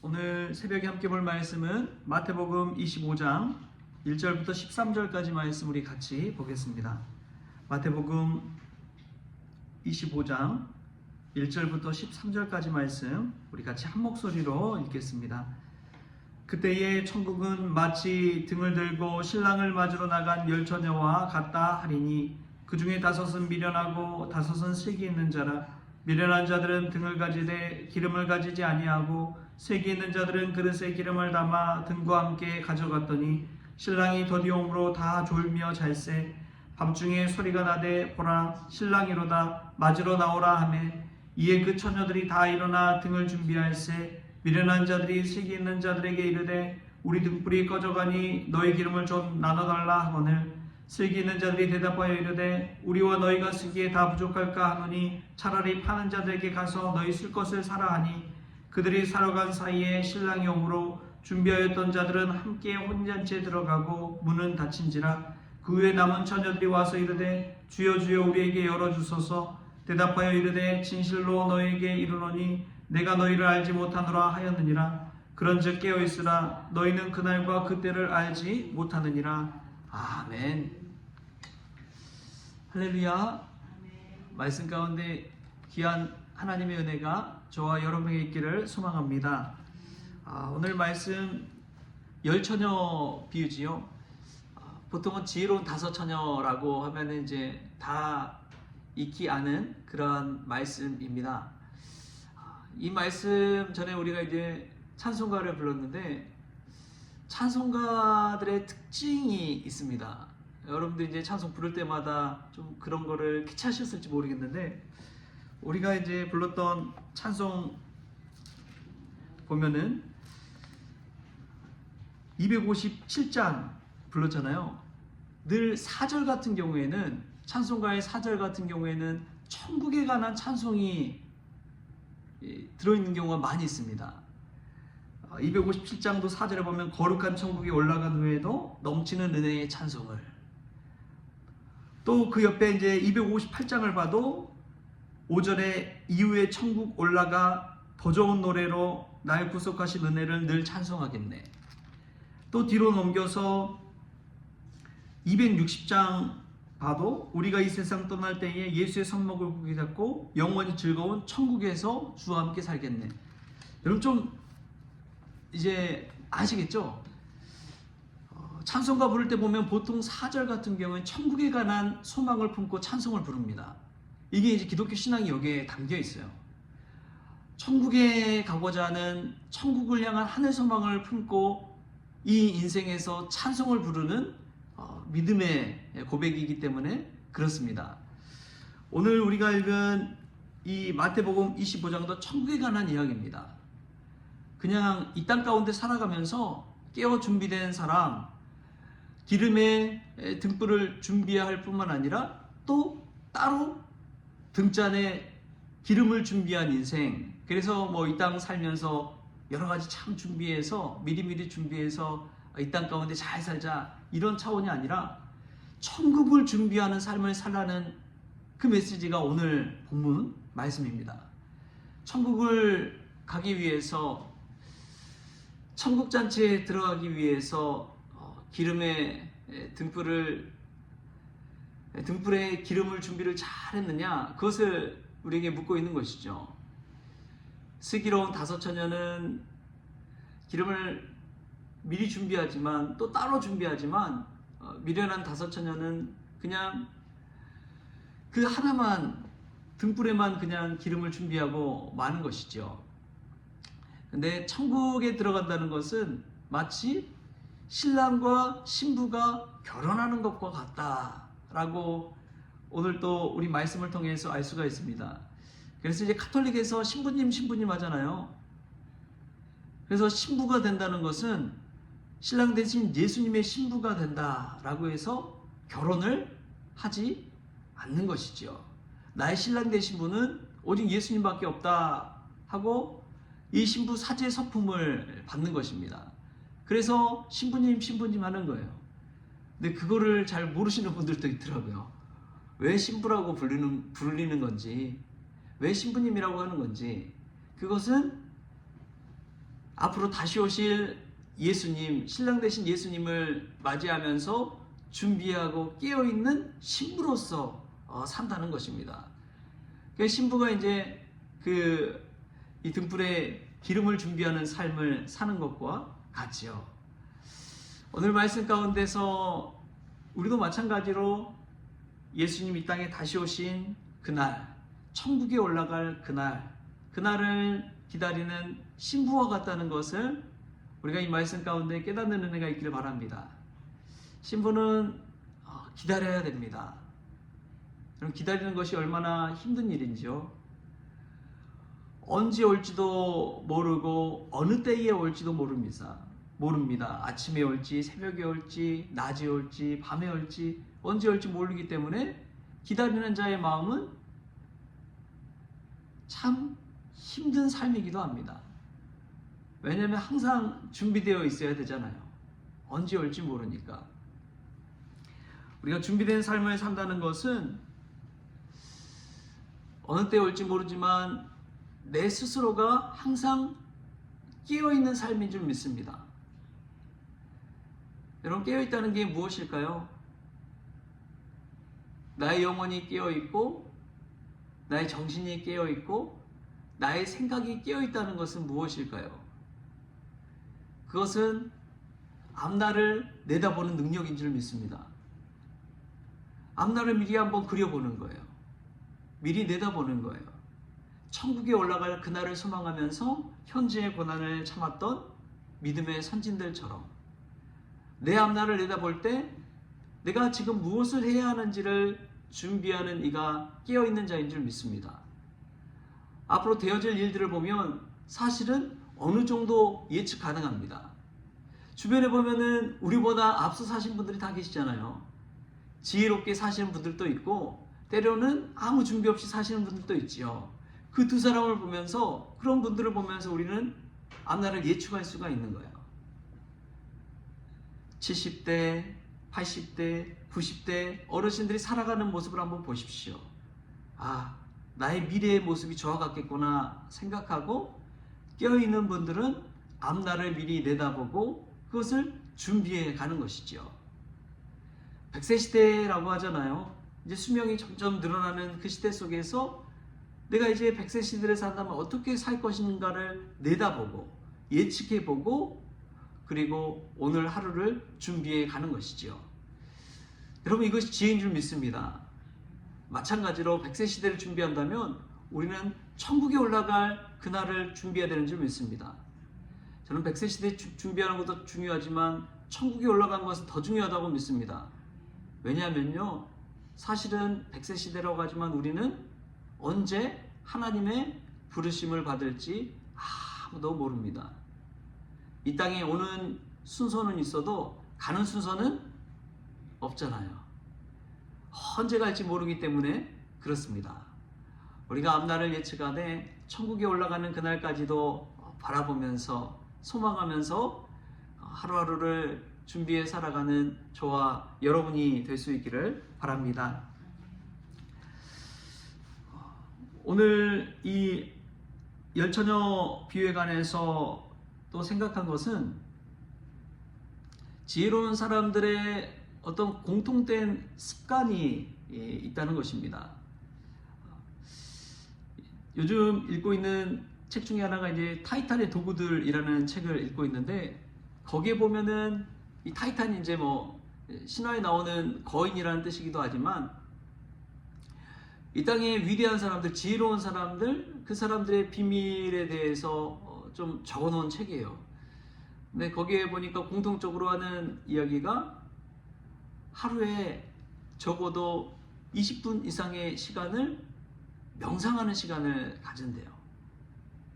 오늘 새벽에 함께 볼 말씀은 마태복음 25장 1절부터 13절까지 말씀 우리 같이 보겠습니다. 마태복음 25장 1절부터 13절까지 말씀 우리 같이 한 목소리로 읽겠습니다. 그때에 천국은 마치 등을 들고 신랑을 맞으러 나간 열 처녀와 같다 하리니 그 중에 다섯은 미련하고 다섯은 슬기 있는 자라. 미련한 자들은 등을 가지되 기름을 가지지 아니하고 슬기 있는 자들은 그릇에 기름을 담아 등과 함께 가져갔더니 신랑이 더디옴으로 다 졸며 잘세. 밤중에 소리가 나되 보라 신랑이로다 맞으러 나오라 하매 이에 그 처녀들이 다 일어나 등을 준비할세. 미련한 자들이 슬기 있는 자들에게 이르되 우리 등불이 꺼져가니 너희 기름을 좀 나눠달라 하거늘 슬기 있는 자들이 대답하여 이르되 우리와 너희가 쓰기에 다 부족할까 하노니 차라리 파는 자들에게 가서 너희 쓸 것을 사라 하니 그들이 사러 간 사이에 신랑이 오므로 준비하였던 자들은 함께 혼잔치에 들어가고 문은 닫힌지라. 그 후에 남은 처녀들이 와서 이르되 주여 주여 우리에게 열어주소서. 대답하여 이르되 진실로 너희에게 이르노니 내가 너희를 알지 못하노라 하였느니라. 그런즉 깨어있으라. 너희는 그날과 그때를 알지 못하느니라. 아멘. 할렐루야. 말씀 가운데 귀한 하나님의 은혜가 저와 여러분에게 있기를 소망합니다. 오늘 말씀 열처녀 비유지요. 보통은 지혜로운 다섯 처녀라고 하면 이제 다 익히 아는 그런 말씀입니다. 이 말씀 전에 우리가 이제 찬송가를 불렀는데 찬송가들의 특징이 있습니다. 여러분들 이제 찬송 부를 때마다 좀 그런 거를 캐치하셨을지 모르겠는데 우리가 이제 불렀던 찬송 보면은 257장 불렀잖아요. 늘 4절 같은 경우에는 찬송가의 4절 같은 경우에는 천국에 관한 찬송이 들어있는 경우가 많이 있습니다. 257장도 4절에 보면 거룩한 천국에 올라간 후에도 넘치는 은혜의 찬송을, 또 그 옆에 이제 258장을 봐도 5절에 이후에 천국 올라가 더 좋은 노래로 날 구속하신 은혜를 늘 찬송하겠네. 또 뒤로 넘겨서 260장 봐도 우리가 이 세상 떠날 때에 예수의 손목을 굳게 잡고 영원히 즐거운 천국에서 주와 함께 살겠네. 여러분 좀 이제 아시겠죠? 찬송가 부를 때 보면 보통 4절 같은 경우는 천국에 관한 소망을 품고 찬송을 부릅니다. 이게 이제 기독교 신앙이 여기에 담겨 있어요. 천국에 가고자 하는 천국을 향한 하늘 소망을 품고 이 인생에서 찬송을 부르는 믿음의 고백이기 때문에 그렇습니다. 오늘 우리가 읽은 이 마태복음 25장도 천국에 관한 이야기입니다. 그냥 이 땅 가운데 살아가면서 깨어 준비된 사람, 기름의 등불을 준비할 뿐만 아니라 또 따로 등잔에 기름을 준비한 인생. 그래서 뭐 이 땅 살면서 여러 가지 참 준비해서 미리미리 준비해서 이 땅 가운데 잘 살자 이런 차원이 아니라 천국을 준비하는 삶을 살라는 그 메시지가 오늘 본문 말씀입니다. 천국을 가기 위해서, 천국 잔치에 들어가기 위해서 기름의 등불에 기름을 준비를 잘 했느냐, 그것을 우리에게 묻고 있는 것이죠. 슬기로운 다섯 처녀는 기름을 미리 준비하지만 또 따로 준비하지만 미련한 다섯 처녀는 그냥 그 하나만 등불에만 그냥 기름을 준비하고 마는 것이죠. 근데 천국에 들어간다는 것은 마치 신랑과 신부가 결혼하는 것과 같다라고 오늘 또 우리 말씀을 통해서 알 수가 있습니다. 그래서 이제 카톨릭에서 신부님 하잖아요. 그래서 신부가 된다는 것은 신랑 대신 예수님의 신부가 된다라고 해서 결혼을 하지 않는 것이죠. 나의 신랑 되신 분은 오직 예수님밖에 없다 하고 이 신부 사제 서품을 받는 것입니다. 그래서 신부님 하는 거예요. 근데 그거를 잘 모르시는 분들도 있더라고요. 왜 신부라고 부르는 건지, 왜 신부님이라고 하는 건지, 그것은 앞으로 다시 오실 예수님, 신랑 되신 예수님을 맞이하면서 준비하고 깨어있는 신부로서 산다는 것입니다. 그 신부가 이제 이 등불에 기름을 준비하는 삶을 사는 것과 같지요. 오늘 말씀 가운데서 우리도 마찬가지로 예수님 이 땅에 다시 오신 그날, 천국에 올라갈 그날을 기다리는 신부와 같다는 것을 우리가 이 말씀 가운데 깨닫는 은혜가 있기를 바랍니다. 신부는 기다려야 됩니다. 그럼 기다리는 것이 얼마나 힘든 일인지요. 언제 올지도 모르고 어느 때에 올지도 모릅니다. 아침에 올지 새벽에 올지 낮에 올지 밤에 올지 언제 올지 모르기 때문에 기다리는 자의 마음은 참 힘든 삶이기도 합니다. 왜냐하면 항상 준비되어 있어야 되잖아요. 언제 올지 모르니까. 우리가 준비된 삶을 산다는 것은 어느 때 올지 모르지만 내 스스로가 항상 깨어있는 삶인 줄 믿습니다. 여러분, 깨어있다는 게 무엇일까요? 나의 영혼이 깨어있고 나의 정신이 깨어있고 나의 생각이 깨어있다는 것은 무엇일까요? 그것은 앞날을 내다보는 능력인 줄 믿습니다. 앞날을 미리 한번 그려보는 거예요. 미리 내다보는 거예요. 천국에 올라갈 그날을 소망하면서 현재의 고난을 참았던 믿음의 선진들처럼 내 앞날을 내다볼 때 내가 지금 무엇을 해야 하는지를 준비하는 이가 깨어있는 자인 줄 믿습니다. 앞으로 되어질 일들을 보면 사실은 어느 정도 예측 가능합니다. 주변에 보면은 우리보다 앞서 사신 분들이 다 계시잖아요. 지혜롭게 사시는 분들도 있고 때로는 아무 준비 없이 사시는 분들도 있지요. 그 두 사람을 보면서, 그런 분들을 보면서 우리는 앞날을 예측할 수가 있는 거예요. 70대, 80대, 90대 어르신들이 살아가는 모습을 한번 보십시오. 나의 미래의 모습이 저와 같겠구나 생각하고 깨어있는 분들은 앞날을 미리 내다보고 그것을 준비해 가는 것이죠. 100세 시대라고 하잖아요. 이제 수명이 점점 늘어나는 그 시대 속에서 내가 이제 100세 시대를 산다면 어떻게 살 것인가를 내다보고 예측해보고 그리고 오늘 하루를 준비해 가는 것이죠. 여러분, 이것이 지혜인 줄 믿습니다. 마찬가지로 100세 시대를 준비한다면 우리는 천국에 올라갈 그날을 준비해야 되는 줄 믿습니다. 저는 100세 시대 준비하는 것도 중요하지만 천국에 올라가는 것은 더 중요하다고 믿습니다. 왜냐하면요, 사실은 100세 시대라고 하지만 우리는 언제 하나님의 부르심을 받을지 아무도 모릅니다. 이 땅에 오는 순서는 있어도 가는 순서는 없잖아요. 언제 갈지 모르기 때문에 그렇습니다. 우리가 앞날을 예측하되 천국에 올라가는 그날까지도 바라보면서 소망하면서 하루하루를 준비해 살아가는 저와 여러분이 될 수 있기를 바랍니다. 오늘 이 열처녀 비유에 관해서 또 생각한 것은 지혜로운 사람들의 어떤 공통된 습관이 있다는 것입니다. 요즘 읽고 있는 책 중에 하나가 이제 타이탄의 도구들이라는 책을 읽고 있는데, 거기에 보면은 이 타이탄이 이제 신화에 나오는 거인이라는 뜻이기도 하지만 이 땅에 위대한 사람들, 지혜로운 사람들, 그 사람들의 비밀에 대해서 좀 적어 놓은 책이에요. 근데 거기에 보니까 공통적으로 하는 이야기가 하루에 적어도 20분 이상의 시간을 명상하는 시간을 가진대요.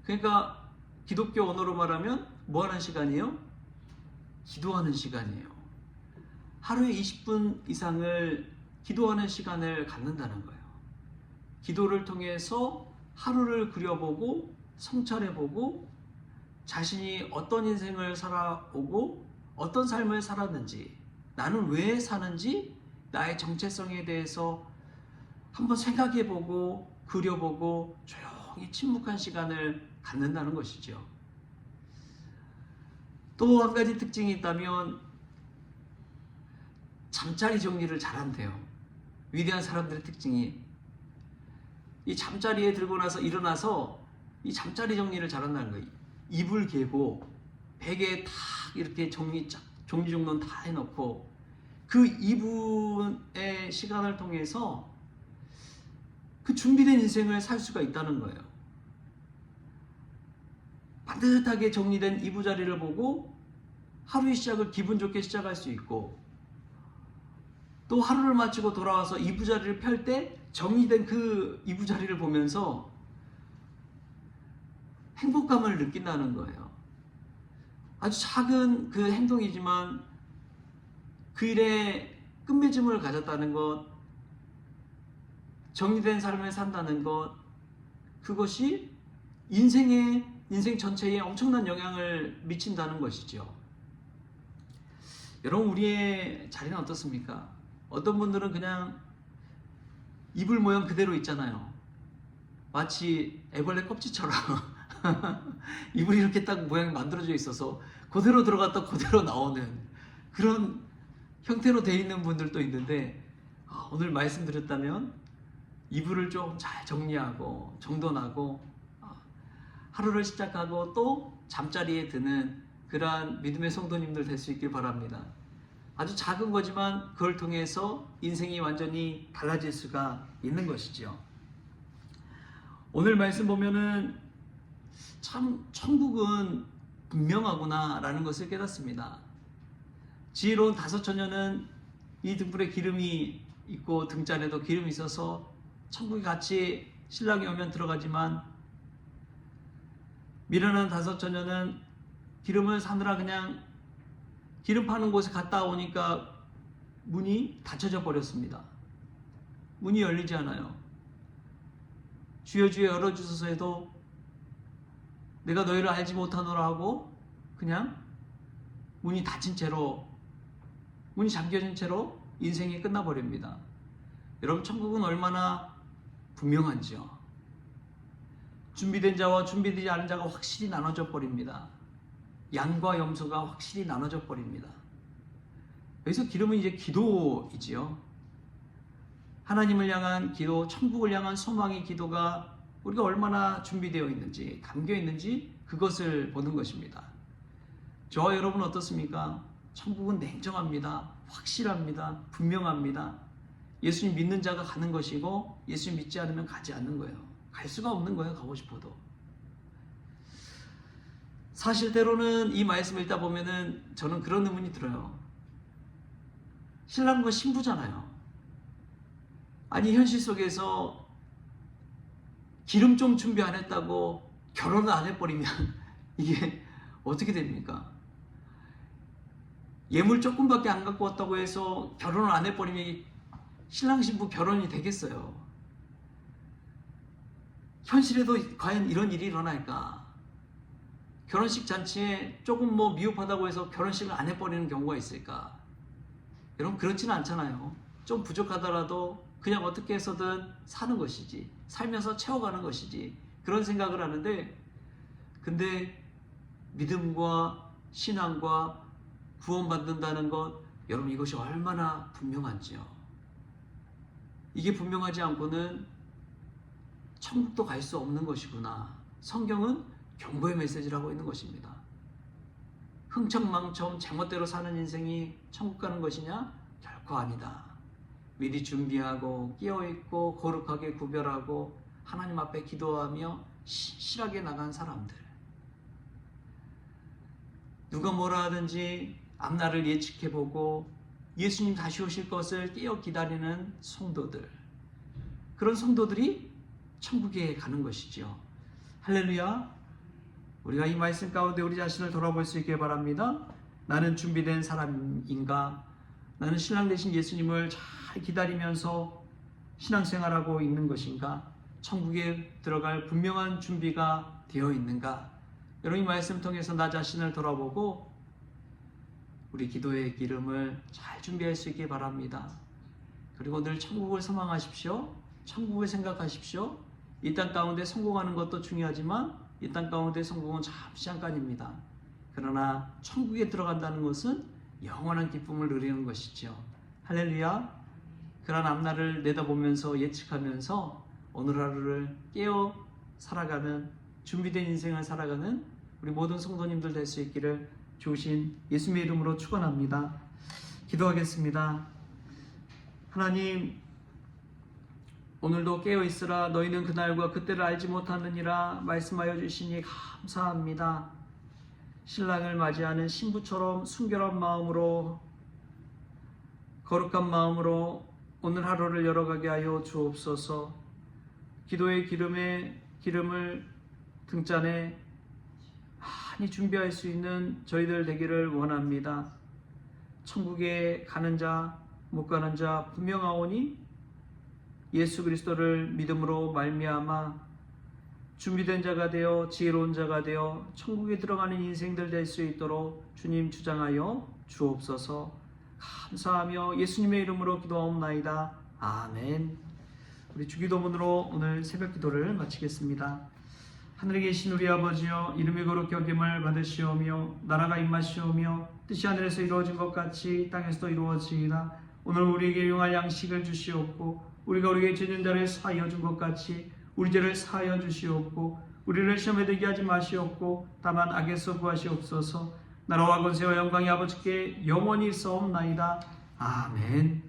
그러니까 기독교 언어로 말하면 뭐 하는 시간이에요? 기도하는 시간이에요. 하루에 20분 이상을 기도하는 시간을 갖는다는 거예요. 기도를 통해서 하루를 그려보고 성찰해보고 자신이 어떤 인생을 살아오고 어떤 삶을 살았는지, 나는 왜 사는지, 나의 정체성에 대해서 한번 생각해보고 그려보고 조용히 침묵한 시간을 갖는다는 것이죠. 또 한 가지 특징이 있다면 잠자리 정리를 잘한대요. 위대한 사람들의 특징이 이 잠자리에 들고 나서 일어나서 이 잠자리 정리를 잘한다는 거예요. 이불 개고 베개에 탁 이렇게 정리정돈 다 해놓고 그 2분의 시간을 통해서 그 준비된 인생을 살 수가 있다는 거예요. 반듯하게 정리된 이부자리를 보고 하루의 시작을 기분 좋게 시작할 수 있고, 또 하루를 마치고 돌아와서 이부자리를 펼 때 정리된 그 이부자리를 보면서 행복감을 느낀다는 거예요. 아주 작은 그 행동이지만 그 일에 끝맺음을 가졌다는 것, 정리된 삶을 산다는 것, 그것이 인생 전체에 엄청난 영향을 미친다는 것이죠. 여러분, 우리의 자리는 어떻습니까? 어떤 분들은 그냥 이불 모양 그대로 있잖아요. 마치 애벌레 껍질처럼 이불이 이렇게 딱 모양이 만들어져 있어서 그대로 들어갔다 그대로 나오는 그런 형태로 되어 있는 분들도 있는데, 오늘 말씀드렸다면 이불을 좀 잘 정리하고 정돈하고 하루를 시작하고 또 잠자리에 드는 그러한 믿음의 성도님들 될 수 있길 바랍니다. 아주 작은 거지만 그걸 통해서 인생이 완전히 달라질 수가 있는 것이죠. 오늘 말씀 보면은 참 천국은 분명하구나 라는 것을 깨닫습니다. 지혜로운 5 처녀는 이 등불에 기름이 있고 등잔에도 기름이 있어서 천국에 같이 신랑이 오면 들어가지만, 미련한 5 처녀는 기름을 사느라 그냥 기름 파는 곳에 갔다 오니까 문이 닫혀져 버렸습니다. 문이 열리지 않아요. 주여 주여 열어주소서 해도 내가 너희를 알지 못하노라 하고 그냥 문이 닫힌 채로, 문이 잠겨진 채로 인생이 끝나버립니다. 여러분, 천국은 얼마나 분명한지요. 준비된 자와 준비되지 않은 자가 확실히 나눠져 버립니다. 양과 염소가 확실히 나눠져 버립니다. 여기서 기름은 이제 기도이지요. 하나님을 향한 기도, 천국을 향한 소망의 기도가 우리가 얼마나 준비되어 있는지, 담겨 있는지 그것을 보는 것입니다. 저와 여러분 어떻습니까? 천국은 냉정합니다. 확실합니다. 분명합니다. 예수님 믿는 자가 가는 것이고 예수님 믿지 않으면 가지 않는 거예요. 갈 수가 없는 거예요. 가고 싶어도. 사실 때로는 이 말씀을 읽다 보면은 저는 그런 의문이 들어요. 신랑과 신부잖아요. 아니, 현실 속에서 기름 좀 준비 안 했다고 결혼을 안 해버리면 이게 어떻게 됩니까? 예물 조금밖에 안 갖고 왔다고 해서 결혼을 안 해버리면 신랑 신부 결혼이 되겠어요? 현실에도 과연 이런 일이 일어날까? 결혼식 잔치에 조금 미흡하다고 해서 결혼식을 안 해버리는 경우가 있을까? 여러분, 그렇지는 않잖아요. 좀 부족하더라도 그냥 어떻게 해서든 사는 것이지, 살면서 채워가는 것이지, 그런 생각을 하는데, 근데 믿음과 신앙과 구원받는다는 것, 여러분, 이것이 얼마나 분명한지요. 이게 분명하지 않고는 천국도 갈 수 없는 것이구나. 성경은 경고의 메시지를 하고 있는 것입니다. 흥청망청 제멋대로 사는 인생이 천국 가는 것이냐? 결코 아니다. 미리 준비하고 깨어있고 거룩하게 구별하고 하나님 앞에 기도하며 실하게 나간 사람들, 누가 뭐라 하든지 앞날을 예측해보고 예수님 다시 오실 것을 깨어 기다리는 성도들, 그런 성도들이 천국에 가는 것이죠. 할렐루야. 우리가 이 말씀 가운데 우리 자신을 돌아볼 수 있게 바랍니다. 나는 준비된 사람인가? 나는 신랑 되신 예수님을 잘 기다리면서 신앙생활하고 있는 것인가? 천국에 들어갈 분명한 준비가 되어 있는가? 여러분, 이 말씀 통해서 나 자신을 돌아보고 우리 기도의 기름을 잘 준비할 수 있게 바랍니다. 그리고 늘 천국을 소망하십시오. 천국을 생각하십시오. 이 땅 가운데 성공하는 것도 중요하지만 이 땅 가운데 성공은 잠시 잠깐입니다. 그러나 천국에 들어간다는 것은 영원한 기쁨을 누리는 것이죠. 할렐루야. 그런 앞날을 내다보면서 예측하면서 오늘 하루를 깨어 살아가는 준비된 인생을 살아가는 우리 모든 성도님들 될 수 있기를 주신 예수님의 이름으로 축원합니다. 기도하겠습니다. 하나님, 오늘도 깨어 있으라. 너희는 그날과 그때를 알지 못하느니라 말씀하여 주시니 감사합니다. 신랑을 맞이하는 신부처럼 순결한 마음으로, 거룩한 마음으로 오늘 하루를 열어가게 하여 주옵소서. 기도의 기름을 등잔에 많이 준비할 수 있는 저희들 되기를 원합니다. 천국에 가는 자, 못 가는 자 분명하오니 예수 그리스도를 믿음으로 말미암아 준비된 자가 되어 지혜로운 자가 되어 천국에 들어가는 인생들 될 수 있도록 주님 주장하여 주옵소서. 감사하며 예수님의 이름으로 기도하옵나이다. 아멘. 우리 주기도문으로 오늘 새벽 기도를 마치겠습니다. 하늘에 계신 우리 아버지여, 이름이 거룩히 여김을 받으시오며 나라가 임하시오며 뜻이 하늘에서 이루어진 것 같이 땅에서도 이루어지이다. 오늘 우리에게 용할 양식을 주시옵고 우리가 우리에게 죄진 자를 사하여 준 것 같이 우리 죄를 사하여 주시옵고 우리를 시험에 들게 하지 마시옵고 다만 악에서 구하시옵소서. 나라와 권세와 영광이 아버지께 영원히 있사옵나이다. 아멘.